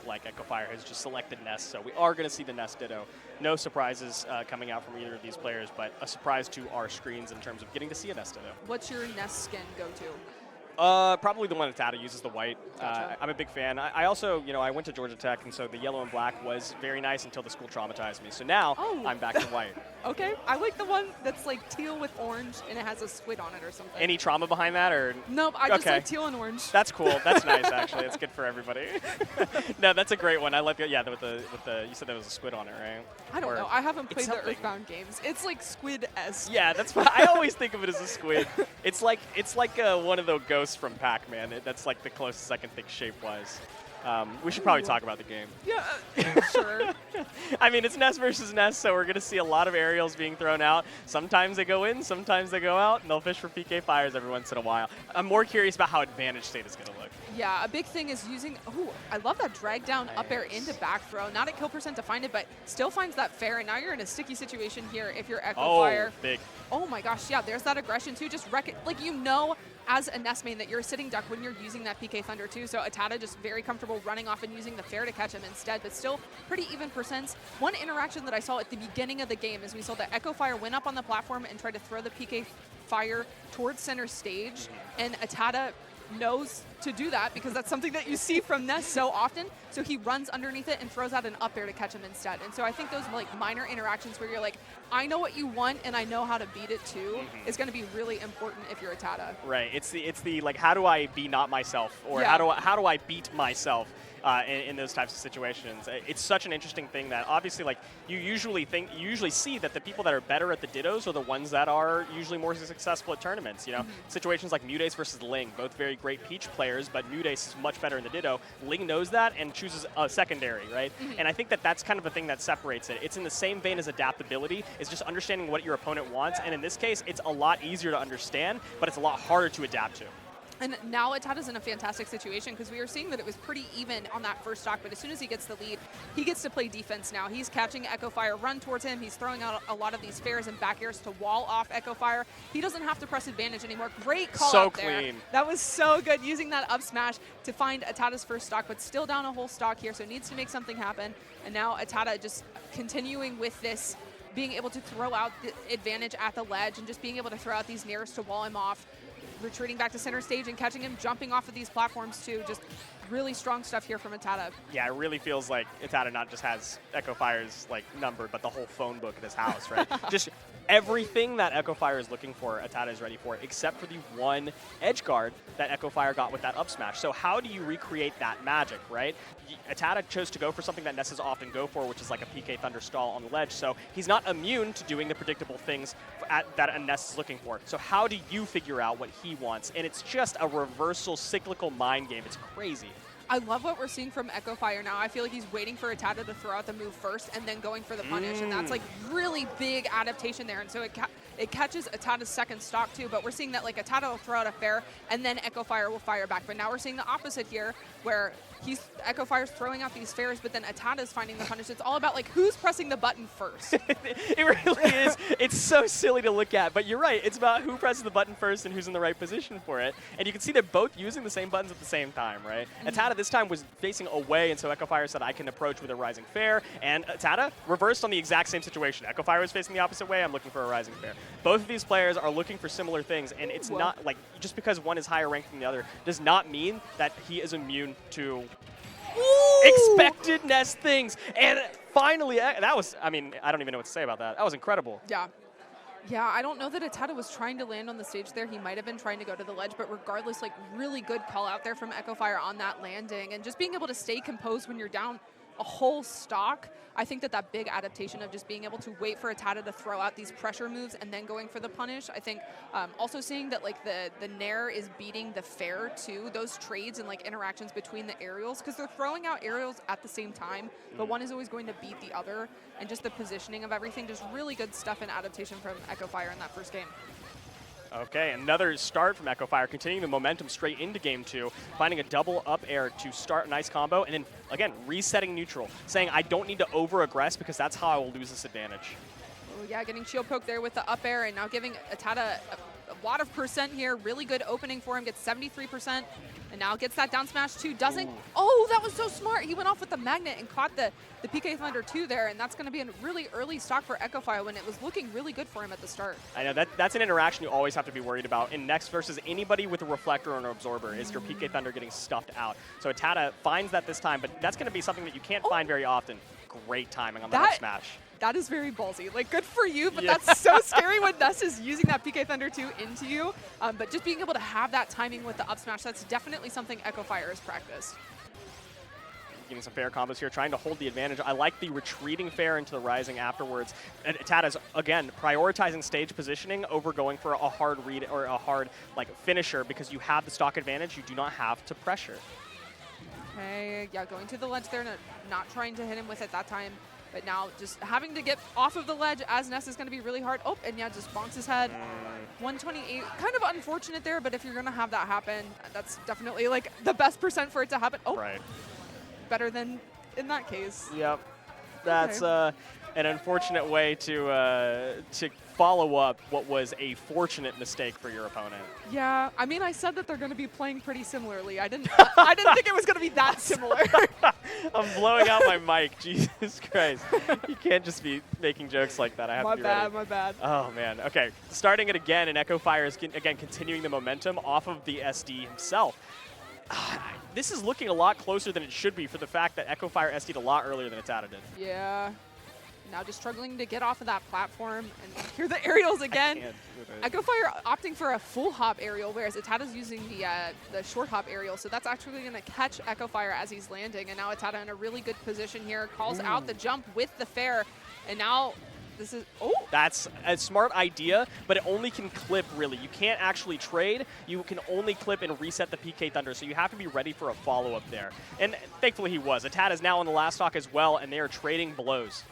like Echofire has just selected Ness, so we are going to see the Ness Ditto. No surprises coming out from either of these players, but a surprise to our screens in terms of getting to see a Ness Ditto. What's your Ness skin go-to? Probably the one ATATA uses, the white. Gotcha. I'm a big fan. I also, I went to Georgia Tech, and so the yellow and black was very nice until the school traumatized me. So now I'm back to white. Okay, I like the one that's like teal with orange, and it has a squid on it or something. Any trauma behind that, or? Nope, I just like teal and orange. That's cool. That's nice, actually. It's good for everybody. No, that's a great one. I like it. Yeah, with the you said there was a squid on it, right? I don't know. I haven't played the Earthbound games. It's like squid-esque. Yeah, that's what I always think of it as a squid. It's like one of those ghosts from Pac-Man. That's like the closest I can think shape-wise. We should probably talk about the game. Yeah, sure. I mean, it's Ness versus Ness, so we're going to see a lot of aerials being thrown out. Sometimes they go in, sometimes they go out, and they'll fish for PK fires every once in a while. I'm more curious about how Advantage State is going to look. Yeah, a big thing is using, I love that drag down up air into back throw. Not at kill percent to find it, but still finds that fair, and now you're in a sticky situation here if you're Echofire. Oh, big. Oh my gosh, yeah, there's that aggression too. Just wreck it. Like, as a Ness main that you're sitting duck when you're using that PK Thunder too, so ATATA just very comfortable running off and using the fair to catch him instead, but still pretty even percents. One interaction that I saw at the beginning of the game is we saw that Echofire went up on the platform and tried to throw the PK Fire towards center stage, and ATATA knows to do that because that's something that you see from Ness so often. So he runs underneath it and throws out an up air to catch him instead. And so I think those like minor interactions where you're like, I know what you want and I know how to beat it too is going to be really important if you're ATATA. Right. It's the like, how do I be not myself, or how do I beat myself in those types of situations? It's such an interesting thing that obviously, like, you usually see that the people that are better at the Dittos are the ones that are usually more successful at tournaments. Situations like Mudace versus Ling, both very great Peach players, but Mudace is much better in the Ditto. Ling knows that and chooses a secondary, right? And I think that that's kind of the thing that separates it. It's in the same vein as adaptability. It's just understanding what your opponent wants, and in this case, it's a lot easier to understand, but it's a lot harder to adapt to. And now ATATA's in a fantastic situation because we were seeing that it was pretty even on that first stock, but as soon as he gets the lead, he gets to play defense now. He's catching Echofire run towards him. He's throwing out a lot of these fairs and back airs to wall off Echofire. He doesn't have to press advantage anymore. Great call out there. Clean. That was so good, using that up smash to find ATATA's first stock, but still down a whole stock here, so needs to make something happen. And now ATATA just continuing with this, being able to throw out the advantage at the ledge and just being able to throw out these nairs to wall him off, retreating back to center stage and catching him, jumping off of these platforms too. Just really strong stuff here from ATATA. Yeah, it really feels like ATATA not just has Echofire's like numbered, but the whole phone book in his house, right? Just everything that Echofire is looking for, ATATA is ready for, except for the one edge guard that Echofire got with that up smash. So how do you recreate that magic, right? ATATA chose to go for something that Nesses often go for, which is like a PK Thunder stall on the ledge. So he's not immune to doing the predictable things that a Ness is looking for. So how do you figure out what he wants? And it's just a reversal cyclical mind game. It's crazy. I love what we're seeing from Echofire now. I feel like he's waiting for ATATA to throw out the move first and then going for the punish, and that's like really big adaptation there. And so it catches ATATA's second stock too, but we're seeing that like ATATA will throw out a fair and then Echofire will fire back. But now we're seeing the opposite here, where Echofire's throwing out these fairs, but then ATATA's finding the punish. It's all about like who's pressing the button first. It really is. It's so silly to look at, but you're right. It's about who presses the button first and who's in the right position for it. And you can see they're both using the same buttons at the same time, right? ATATA this time was facing away, and so Echofire said, I can approach with a rising fair, and ATATA reversed on the exact same situation. Echofire was facing the opposite way, I'm looking for a rising fair. Both of these players are looking for similar things, and it's not like, just because one is higher ranked than the other does not mean that he is immune to expected Ness things. And finally, that was, I mean, I don't even know what to say about that. That was incredible. Yeah. Yeah, I don't know that ATATA was trying to land on the stage there. He might have been trying to go to the ledge, but regardless, like, really good call out there from Echofire on that landing. And just being able to stay composed when you're down a whole stock, I think that big adaptation of just being able to wait for ATATA to throw out these pressure moves and then going for the punish. I think also seeing that like the Nair is beating the fair too, those trades and like interactions between the aerials, because they're throwing out aerials at the same time, but one is always going to beat the other, and just the positioning of everything, just really good stuff and adaptation from Echofire in that first game. Okay, another start from Echofire, continuing the momentum straight into game two, finding a double up air to start a nice combo, and then, again, resetting neutral, saying I don't need to over-aggress because that's how I will lose this advantage. Oh, yeah, getting shield poke there with the up air, and now giving ATATA a lot of percent here. Really good opening for him, gets 73%. And now gets that down smash too. Doesn't. Oh, that was so smart. He went off with the magnet and caught the PK Thunder 2 there, and that's going to be a really early stock for Echofire when it was looking really good for him at the start. I know, that's an interaction you always have to be worried about. In Ness versus anybody with a reflector or an absorber is your PK Thunder getting stuffed out. So ATATA finds that this time, but that's going to be something that you can't find very often. Great timing on that up smash. That is very ballsy. Like, good for you, but that's so scary when Ness is using that PK Thunder 2 into you. But just being able to have that timing with the up smash, that's definitely something Echofire has practiced. Getting some fair combos here, trying to hold the advantage. I like the retreating fair into the rising afterwards. And ATATA's, again, prioritizing stage positioning over going for a hard read or a hard finisher because you have the stock advantage. You do not have to pressure. Okay, yeah, going to the ledge there, not trying to hit him with it that time. But now just having to get off of the ledge as Ness is going to be really hard. Oh, and yeah, just bonks his head. 128, kind of unfortunate there, but if you're going to have that happen, that's definitely like the best percent for it to happen. Oh, right. Better than in that case. Yep. That's an unfortunate way to follow up what was a fortunate mistake for your opponent. Yeah, I mean, I said that they're going to be playing pretty similarly. I didn't think it was going to be that similar. I'm blowing out my mic. Jesus Christ. You can't just be making jokes like that. I have to be ready. My bad. Oh, man. Okay, starting it again, and Echofire is, again, continuing the momentum off of the SD himself. This is looking a lot closer than it should be for the fact that Echofire SD'd a lot earlier than ATATA did. Yeah. Now just struggling to get off of that platform. And here are the aerials again. Echofire opting for a full hop aerial, whereas ATATA's using the short hop aerial. So that's actually going to catch Echofire as he's landing. And now ATATA in a really good position here. Calls out the jump with the fair. And now this is, That's a smart idea, but it only can clip, really. You can't actually trade. You can only clip and reset the PK Thunder, so you have to be ready for a follow-up there. And thankfully he was. ATATA is now on the last stock as well, and they are trading blows.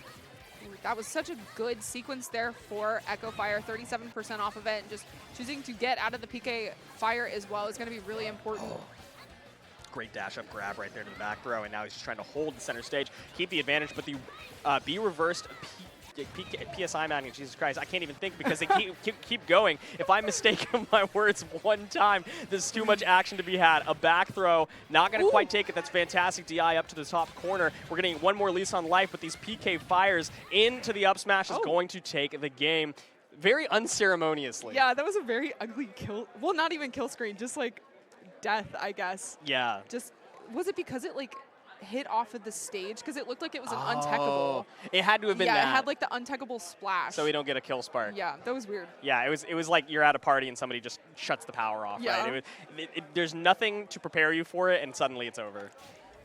That was such a good sequence there for Echofire, 37% off of it, and just choosing to get out of the PK fire as well is going to be really important. Great dash up grab right there to the back throw, and now he's just trying to hold the center stage, keep the advantage, but the B reversed PSI magnet, Jesus Christ, I can't even think because they keep going. If I mistake my words one time, there's too much action to be had. A back throw, not going to quite take it. That's fantastic DI up to the top corner. We're getting one more lease on life, but these PK fires into the up smash is going to take the game very unceremoniously. Yeah, that was a very ugly kill. Well, not even kill screen, just like death, I guess. Yeah. Just, was it because it hit off of the stage? Because it looked like it was an untechable. It had to have been that. Yeah, it had like the untechable splash. So we don't get a kill spark. Yeah, that was weird. Yeah, it was like you're at a party and somebody just shuts the power off, right? There's nothing to prepare you for it, and suddenly it's over.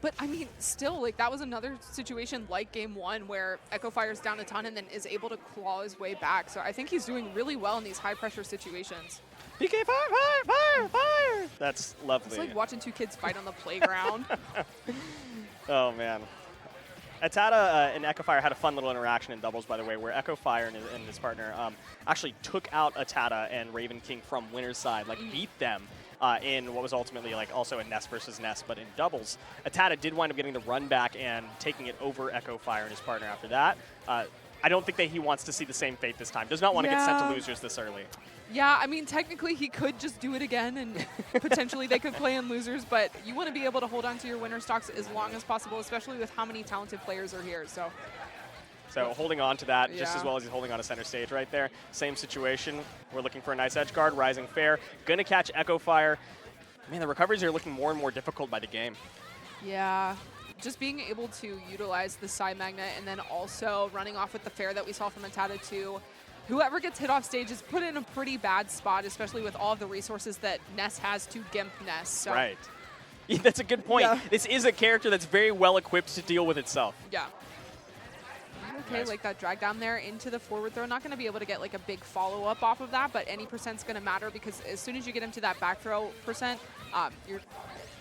But, I mean, still, like, that was another situation like Game 1 where Echofire's down a ton and then is able to claw his way back. So I think he's doing really well in these high-pressure situations. PK fire! That's lovely. It's like watching two kids fight on the playground. Oh, man. ATATA and Echofire had a fun little interaction in doubles, by the way, where Echofire and his partner actually took out ATATA and Raven King from winner's side, beat them in what was ultimately also a Ness versus Ness, but in doubles. ATATA did wind up getting the run back and taking it over Echofire and his partner after that. I don't think that he wants to see the same fate this time. Does not want to get sent to losers this early. Yeah, I mean, technically he could just do it again and potentially they could play in losers, but you want to be able to hold on to your winner stocks as long as possible, especially with how many talented players are here. So holding on to that just as well as he's holding on to center stage right there. Same situation. We're looking for a nice edge guard, rising fair. Going to catch Echofire. Man, the recoveries are looking more and more difficult by the game. Yeah. Just being able to utilize the side magnet and then also running off with the fair that we saw from ATATA 2. Whoever gets hit off stage is put in a pretty bad spot, especially with all of the resources that Ness has to gimp Ness. So. Right. Yeah, that's a good point. Yeah. This is a character that's very well equipped to deal with itself. Yeah. Okay, nice. Like that drag down there into the forward throw. Not going to be able to get like a big follow-up off of that, but any percent's going to matter because as soon as you get into that back throw percent,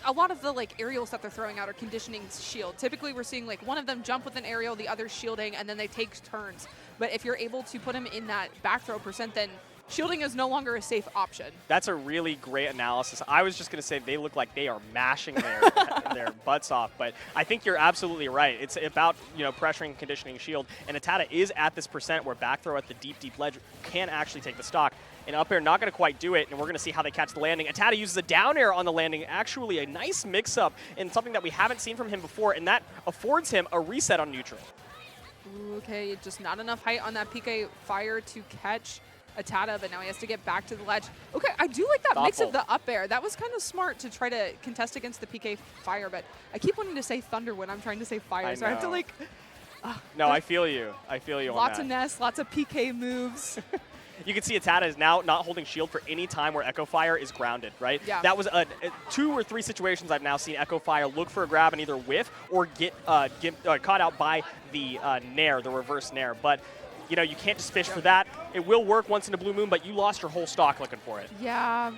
a lot of the aerials that they're throwing out are conditioning shield. Typically we're seeing one of them jump with an aerial, the other shielding, and then they take turns. But if you're able to put them in that back throw percent, then shielding is no longer a safe option. That's a really great analysis. I was just going to say they look like they are mashing their butts off, but I think you're absolutely right. It's about, you know, pressuring, conditioning shield, and ATATA is at this percent where back throw at the deep, deep ledge can actually take the stock. And up air, not going to quite do it, and we're going to see how they catch the landing. ATATA uses a down air on the landing, actually a nice mix-up, and something that we haven't seen from him before, and that affords him a reset on neutral. Ooh, okay, just not enough height on that PK Fire to catch ATATA, but now he has to get back to the ledge. Okay, I do like that mix of the up air. That was kind of smart to try to contest against the PK Fire, but I keep wanting to say Thunder when I'm trying to say Fire, so I have to like... no, I feel you. I feel you on that. Lots of Ness, lots of PK moves. You can see ATATA is now not holding shield for any time where Echofire is grounded, right? Yeah. That was 2 or 3 situations I've now seen Echofire look for a grab and either whiff or get caught out by the Nair, the reverse Nair. But, you know, you can't just fish for that. It will work once in a blue moon, but you lost your whole stock looking for it. Yeah.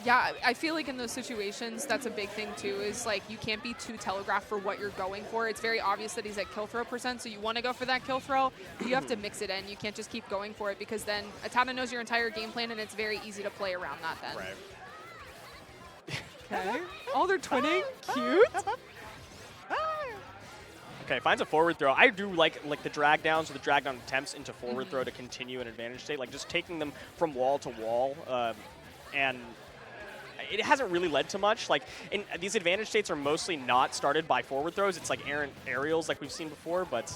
Yeah, I feel like in those situations, that's a big thing too, is like you can't be too telegraphed for what you're going for. It's very obvious that he's at kill throw percent, so you want to go for that kill throw, but you have to mix it in. You can't just keep going for it because then ATATA knows your entire game plan and it's very easy to play around that then. Right. Okay. Oh, they're twinning. Cute. Okay, finds a forward throw. I do like the drag downs or the drag down attempts into forward throw to continue an advantage state, like just taking them from wall to wall, and it hasn't really led to much. Like, these advantage states are mostly not started by forward throws. It's like errant aerials like we've seen before, but,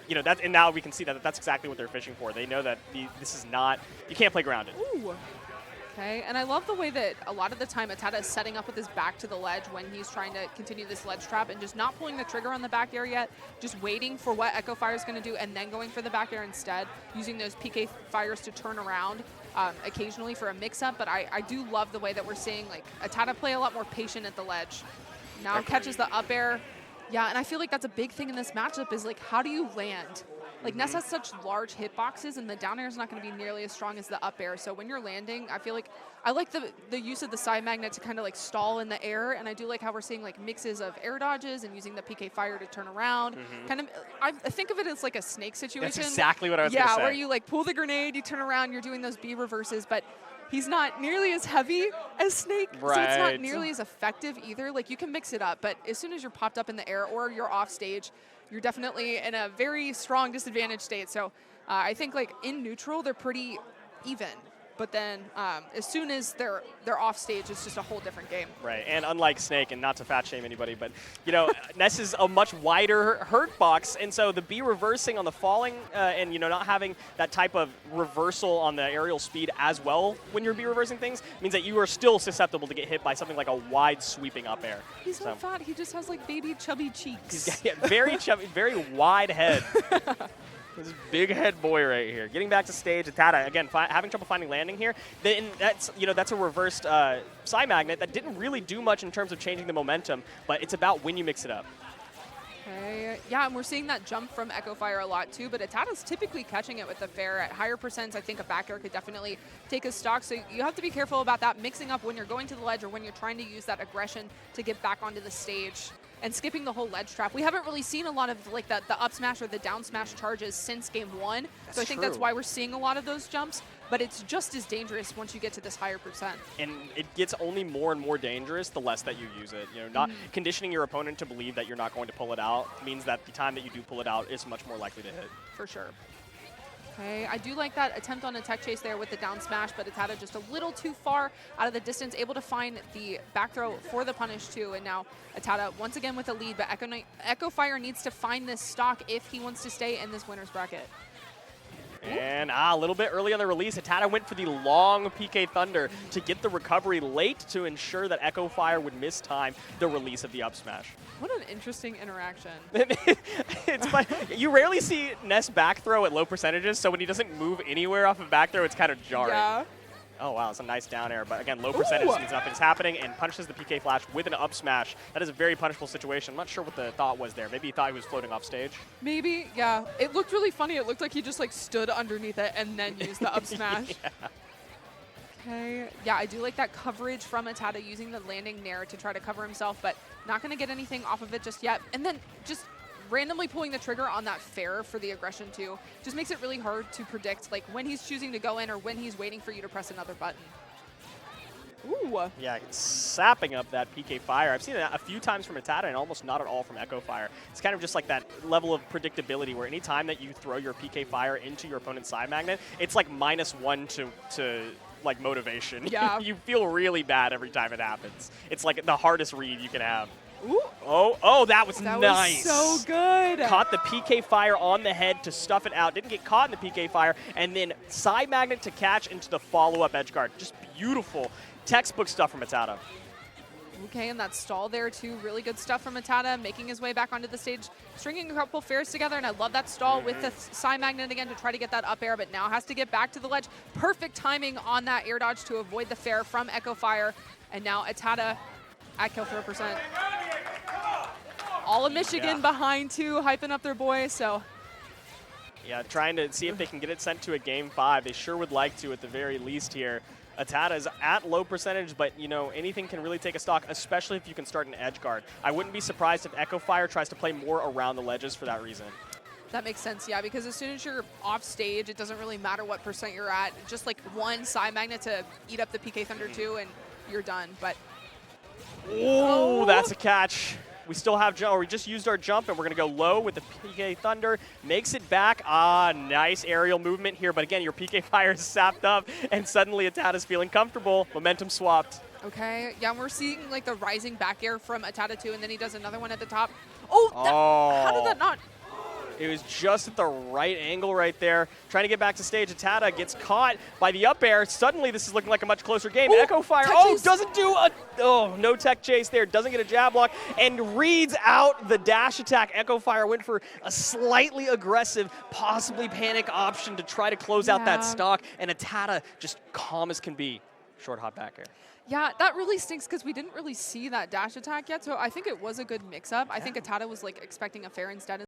you know, and now we can see that that's exactly what they're fishing for. They know that this is not, you can't play grounded. Ooh. Okay, and I love the way that a lot of the time ATATA is setting up with his back to the ledge when he's trying to continue this ledge trap and just not pulling the trigger on the back air yet, just waiting for what Echofire is going to do and then going for the back air instead, using those PK Fires to turn around occasionally for a mix-up. But I do love the way that we're seeing like ATATA play a lot more patient at the ledge. Now catches the up air. Yeah, and I feel like that's a big thing in this matchup is like, how do you land? Like, Ness has such large hitboxes, and the down air is not going to be nearly as strong as the up air. So when you're landing, I feel like I like the use of the side magnet to kind of like stall in the air, and I do like how we're seeing like mixes of air dodges and using the PK Fire to turn around. Kind of, I think of it as like a snake situation. That's exactly what I was going to say. Yeah, where you like pull the grenade, you turn around, you're doing those B reverses, but he's not nearly as heavy as Snake, so it's not nearly as effective either. Like, you can mix it up, but as soon as you're popped up in the air or you're off stage, you're definitely in a very strong disadvantage state. So I think like in neutral, they're pretty even. But then as soon as they're off stage, it's just a whole different game. Right, and unlike Snake, and not to fat shame anybody, but, you know, Ness is a much wider hurt box, and so the B reversing on the falling and, you know, not having that type of reversal on the aerial speed as well when you're B reversing things means that you are still susceptible to get hit by something like a wide sweeping up air. He's not fat, he just has like baby chubby cheeks. He's got, very chubby, very wide head. This big head boy right here. Getting back to stage, ATATA, again, having trouble finding landing here. Then that's, you know, that's a reversed side magnet that didn't really do much in terms of changing the momentum, but it's about when you mix it up. Okay, yeah, and we're seeing that jump from Echofire a lot too, but ATATA's typically catching it with the fair. At higher percents, I think a back air could definitely take a stock, so you have to be careful about that, mixing up when you're going to the ledge or when you're trying to use that aggression to get back onto the stage. And skipping the whole ledge trap. We haven't really seen a lot of like the up smash or the down smash charges since game 1. So I think that's why we're seeing a lot of those jumps, but it's just as dangerous once you get to this higher percent. And it gets only more and more dangerous the less that you use it. You know, not conditioning your opponent to believe that you're not going to pull it out means that the time that you do pull it out is much more likely to hit. For sure. Okay, I do like that attempt on a tech chase there with the down smash, but ATATA just a little too far out of the distance, able to find the back throw for the punish too, and now ATATA once again with a lead, but Echofire needs to find this stock if he wants to stay in this winner's bracket. And a little bit early on the release, ATATA went for the long PK Thunder to get the recovery late to ensure that Echofire would miss time the release of the up smash. What an interesting interaction. It's fun. You rarely see Ness back throw at low percentages, so when he doesn't move anywhere off of back throw, it's kind of jarring. Yeah. Oh, wow, it's a nice down air. But again, low percentage means nothing's happening and punishes the PK Flash with an up smash. That is a very punishable situation. I'm not sure what the thought was there. Maybe he thought he was floating off stage. Maybe, yeah. It looked really funny. It looked like he just like stood underneath it and then used the up smash. Yeah. Okay, yeah, I do like that coverage from ATATA using the landing nair to try to cover himself, but not going to get anything off of it just yet. And then just randomly pulling the trigger on that fair for the aggression too just makes it really hard to predict like when he's choosing to go in or when he's waiting for you to press another button. Ooh. Yeah, it's sapping up that PK Fire. I've seen it a few times from ATATA and almost not at all from Echofire. It's kind of just like that level of predictability where any time that you throw your PK Fire into your opponent's side magnet, it's like -1 to like motivation. Yeah. You feel really bad every time it happens. It's like the hardest read you can have. Ooh. Oh, that was That nice. was so good. Caught the PK Fire on the head to stuff it out. Didn't get caught in the PK Fire. And then side magnet to catch into the follow-up edge guard. Just beautiful. Textbook stuff from ATATA. Okay, and that stall there too. Really good stuff from ATATA, making his way back onto the stage, stringing a couple fairs together, and I love that stall with the side magnet again to try to get that up air, but now has to get back to the ledge. Perfect timing on that air dodge to avoid the fair from Echofire, and now ATATA at kill throw percent. All of Michigan behind too, hyping up their boy, so. Yeah, trying to see if they can get it sent to a game 5. They sure would like to at the very least here. ATATA is at low percentage, but you know, anything can really take a stock, especially if you can start an edge guard. I wouldn't be surprised if Echofire tries to play more around the ledges for that reason. That makes sense, yeah, because as soon as you're off stage, it doesn't really matter what percent you're at. Just like one side magnet to eat up the PK Thunder 2 and you're done, but. Oh, that's a catch. We still have jump, or we just used our jump, and we're going to go low with the PK Thunder. Makes it back. Ah, nice aerial movement here, but again, your PK Fire is sapped up, and suddenly ATATA's feeling comfortable. Momentum swapped. Okay, yeah, we're seeing like the rising back air from ATATA too, and then he does another one at the top. Oh, how did that not? It was just at the right angle right there. Trying to get back to stage. ATATA gets caught by the up air. Suddenly, this is looking like a much closer game. Ooh, Echofire, chase. doesn't do a, no tech chase there. Doesn't get a jab block and reads out the dash attack. Echofire went for a slightly aggressive, possibly panic option to try to close out that stock. And ATATA just calm as can be. Short hop back air. Yeah, that really stinks because we didn't really see that dash attack yet, so I think it was a good mix-up. I think ATATA was like expecting a fair instead.